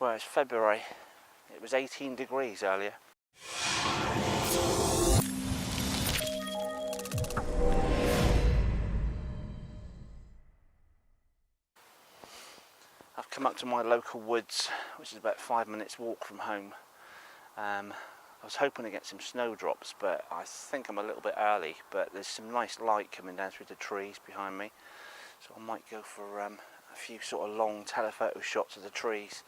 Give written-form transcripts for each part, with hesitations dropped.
Well, it's February. It was 18 degrees earlier. I've come up to my local woods, which is about 5 minutes walk from home. I was hoping to get some snowdrops, but I think I'm a little bit early, but there's some nice light coming down through the trees behind me, so I might go for a few sort of long telephoto shots of the trees.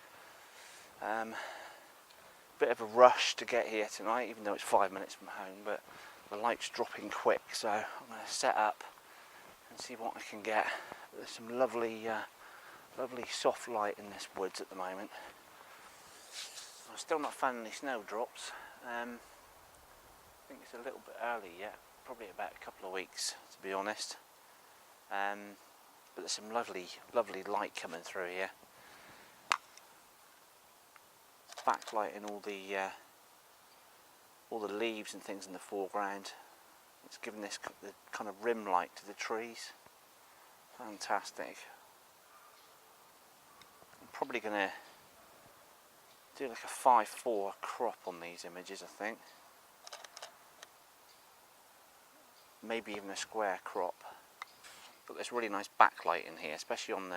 Bit of a rush to get here tonight, even though it's 5 minutes from home, but the light's dropping quick, so I'm going to set up and see what I can get. There's some lovely soft light in this woods at the moment. I've still not found any snowdrops. I think it's a little bit early yet, probably about a couple of weeks to be honest. But there's some lovely light coming through here. Backlighting all the leaves and things in the foreground. It's giving this the kind of rim light to the trees. Fantastic. I'm probably going to do like a 5:4 crop on these images, I think. Maybe even a square crop. But there's really nice backlight in here, especially on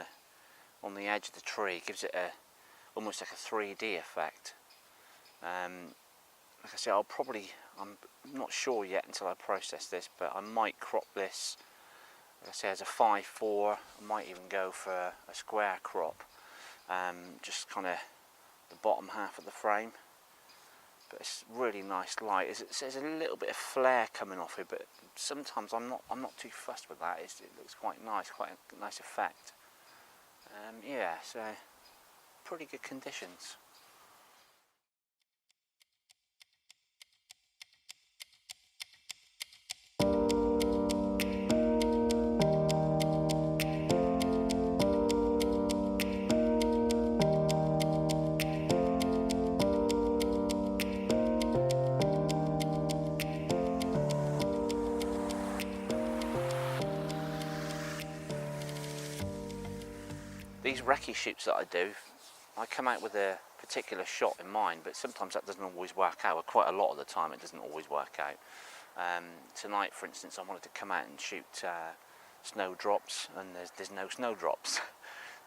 the edge of the tree. It gives it almost like a 3D effect. Like I said, I'm not sure yet until I process this, but I might crop this, like I say, as a 5:4. I might even go for a square crop, just kind of the bottom half of the frame. But it's really nice light. There's a little bit of flare coming off it, but sometimes I'm not too fussed with that. It looks quite nice, quite a nice effect. Yeah, so pretty good conditions. These recce shoots that I do, I come out with a particular shot in mind, but sometimes that doesn't always work out. Or quite a lot of the time it doesn't always work out. Tonight, for instance, I wanted to come out and shoot snowdrops, and there's no snowdrops.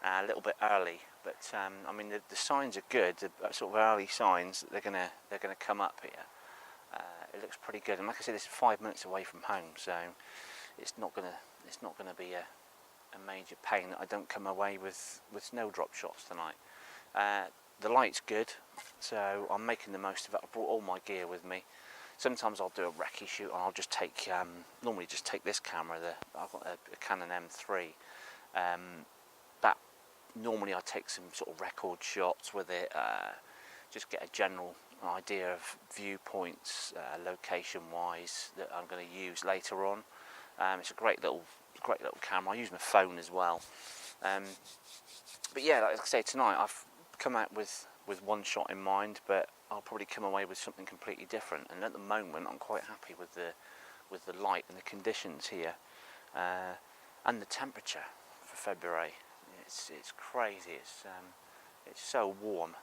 A little bit early, but I mean the signs are good. The sort of early signs that they're gonna come up here. It looks pretty good, and like I said, this is 5 minutes away from home, so it's not gonna be a major pain that I don't come away with snowdrop shots tonight. The light's good, so I'm making the most of it. I brought all my gear with me. Sometimes I'll do a recce shoot, and I'll just take normally just take this camera. I've got a Canon M3. That normally I take some sort of record shots with it, just get a general idea of viewpoints, location wise, that I'm going to use later on. It's a great little camera. I use my phone as well. But yeah, like I say, tonight I've come out with one shot in mind, but I'll probably come away with something completely different. And at the moment, I'm quite happy with the light and the conditions here, and the temperature for February. It's crazy. It's so warm,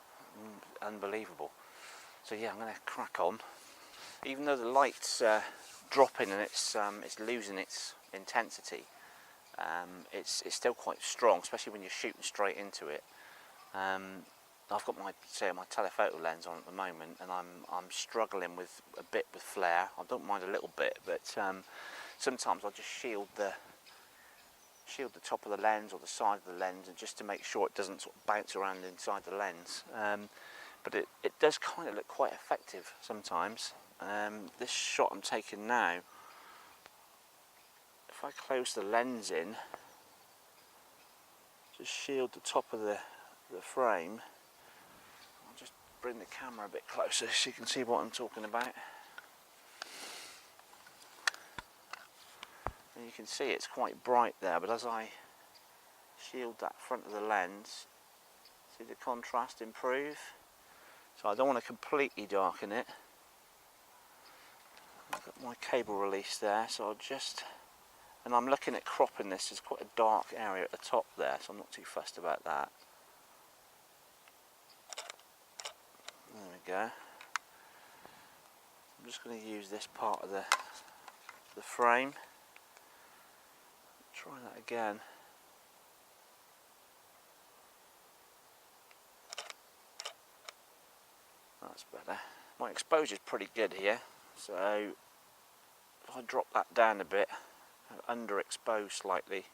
unbelievable. So yeah, I'm going to crack on. Even though the light's dropping and it's losing its intensity, it's still quite strong, especially when you're shooting straight into it. I've got my telephoto lens on at the moment, and I'm struggling a bit with flare. I don't mind a little bit, but sometimes I'll just shield the top of the lens or the side of the lens, and just to make sure it doesn't sort of bounce around inside the lens. But it does kind of look quite effective sometimes. This shot I'm taking now, if I close the lens in, just shield the top of the frame, I'll just bring the camera a bit closer so you can see what I'm talking about. And you can see it's quite bright there, but as I shield that front of the lens, see the contrast improve? So I don't want to completely darken it. I've got my cable release there, so I'll just, and I'm looking at cropping this. There's quite a dark area at the top there, so I'm not too fussed about that. go. I'm just going to use this part of the frame. Try that again. That's better. My exposure is pretty good here, so if I drop that down a bit, underexpose slightly,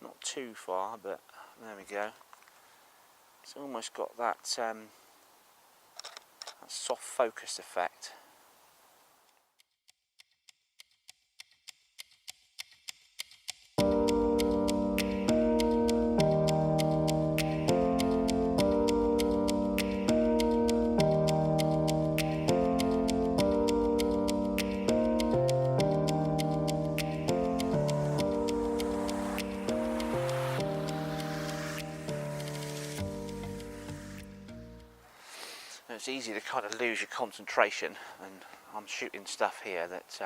not too far, but there we go. It's almost got that, that soft focus effect. It's easy to kind of lose your concentration, and I'm shooting stuff here that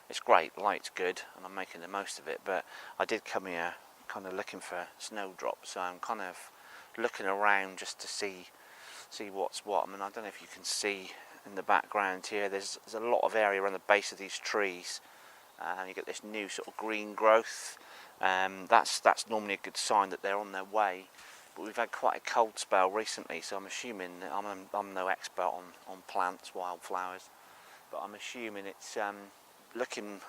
it's great, light's good, and I'm making the most of it, but I did come here kind of looking for snowdrops, so I'm kind of looking around just to see what's what. I mean, I don't know if you can see in the background here, there's a lot of area around the base of these trees, and you get this new sort of green growth. That's normally a good sign that they're on their way. But we've had quite a cold spell recently, so I'm assuming, I'm no expert on plants, wildflowers, but I'm assuming it's looking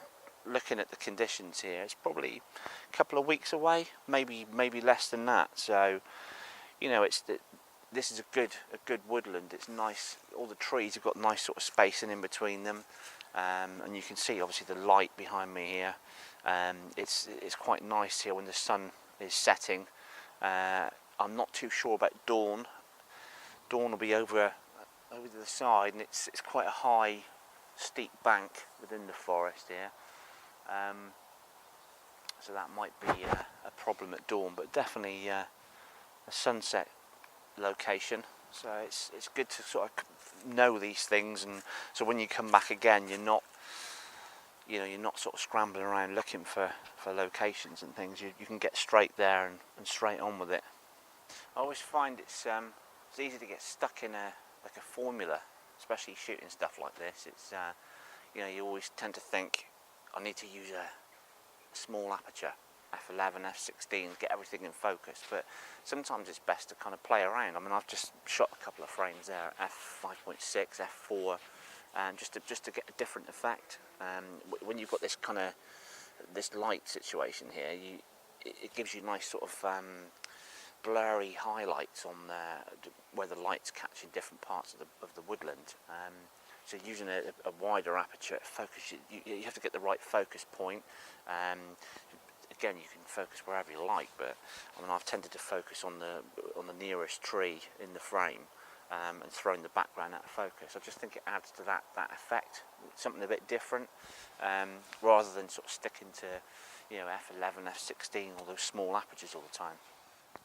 at the conditions here, it's probably a couple of weeks away, maybe less than that. So, you know, this is a good woodland. It's nice. All the trees have got nice sort of spacing in between them, and you can see obviously the light behind me here. It's quite nice here when the sun is setting. I'm not too sure about dawn. Dawn will be over to the side, and it's quite a high, steep bank within the forest here. So that might be a problem at dawn, but definitely a sunset location. So it's good to sort of know these things, and so when you come back again, you're not sort of scrambling around looking for locations and things. You can get straight there and straight on with it. I always find it's easy to get stuck in a formula, especially shooting stuff like this. It's you always tend to think, I need to use a small aperture, f11, f16, get everything in focus, but sometimes it's best to kind of play around. I mean, I've just shot a couple of frames there, f5.6, f4, just to get a different effect. When you've got this kind of light situation here, it gives you nice sort of blurry highlights on where the light's catching different parts of the woodland. So using a wider aperture, focus, you have to get the right focus point. Again, you can focus wherever you like, but I mean, I've tended to focus on the nearest tree in the frame, and throwing the background out of focus. I just think it adds to that effect, something a bit different, rather than sort of sticking to f11, f16, all those small apertures all the time.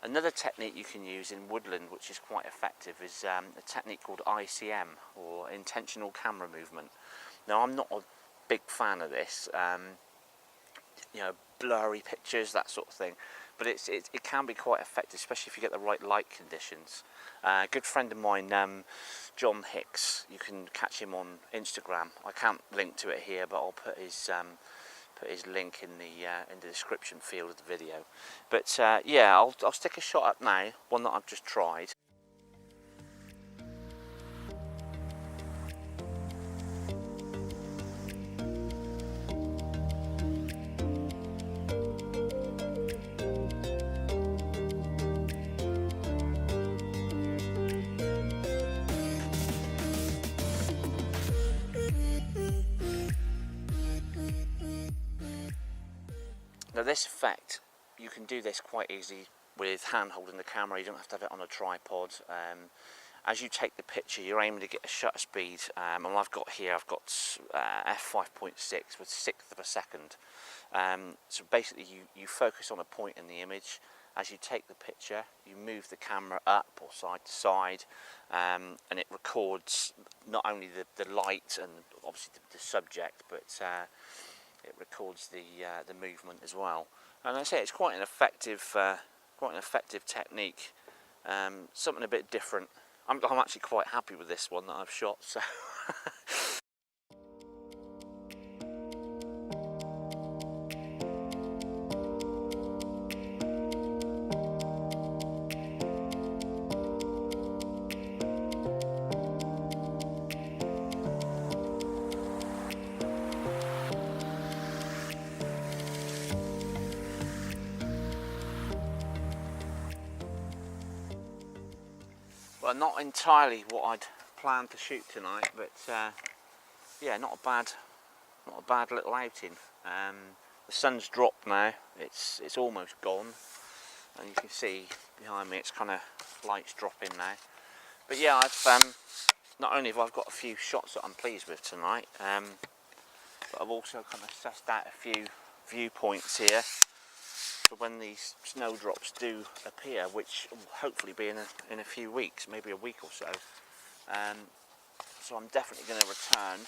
Another technique you can use in woodland, which is quite effective, is a technique called ICM, or intentional camera movement. Now, I'm not a big fan of this, blurry pictures, that sort of thing, but it can be quite effective, especially if you get the right light conditions. A good friend of mine, John Hicks, you can catch him on Instagram. I can't link to it here, but I'll put his link in the description field of the video. But yeah, I'll stick a shot up now, one that I've just tried. Now this effect, you can do this quite easy with hand holding the camera. You don't have to have it on a tripod. As you take the picture, you're aiming to get a shutter speed, and I've got f5.6 with 1/6 of a second. So basically you focus on a point in the image. As you take the picture, you move the camera up or side to side, and it records not only the light and obviously the subject, but it records the movement as well. And I say it's quite an effective technique, something a bit different I'm actually quite happy with this one that I've shot, so. Well, not entirely what I'd planned to shoot tonight, but yeah, not a bad little outing. The sun's dropped now; it's almost gone, and you can see behind me it's kind of lights dropping now. But yeah, I've not only have I got a few shots that I'm pleased with tonight, but I've also kind of sussed out a few viewpoints here for when these snowdrops do appear, which will hopefully be in a few weeks, maybe a week or so. So I'm definitely going to return,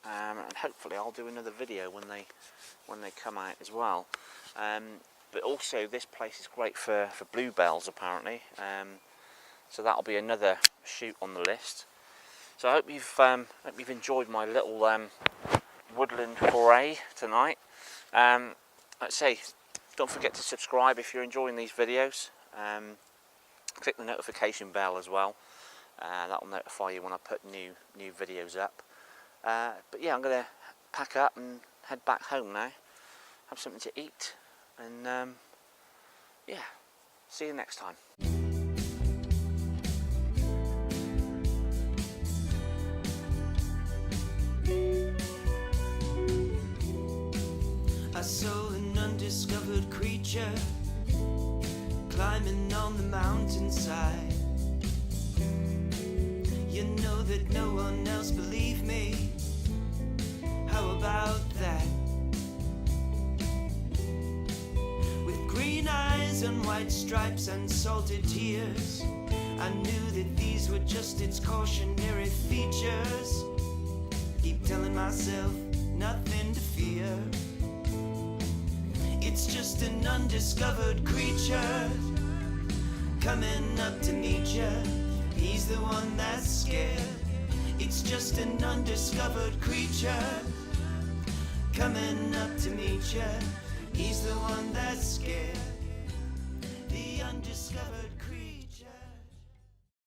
and hopefully I'll do another video when they come out as well. But also this place is great for bluebells apparently, so that'll be another shoot on the list. So I hope you've enjoyed my little woodland foray tonight. Let's say, don't forget to subscribe if you're enjoying these videos. Click the notification bell as well. That will notify you when I put new videos up. But yeah, I'm going to pack up and head back home now. Have something to eat, and yeah, see you next time. I saw an undiscovered creature climbing on the mountainside. You know that no one else believed me. How about that? With green eyes and white stripes and salted tears, I knew that these were just its cautionary features. Keep telling myself nothing to fear. It's just an undiscovered creature coming up to meet you. He's the one that's scared. It's just an undiscovered creature coming up to meet you. He's the one that's scared. The undiscovered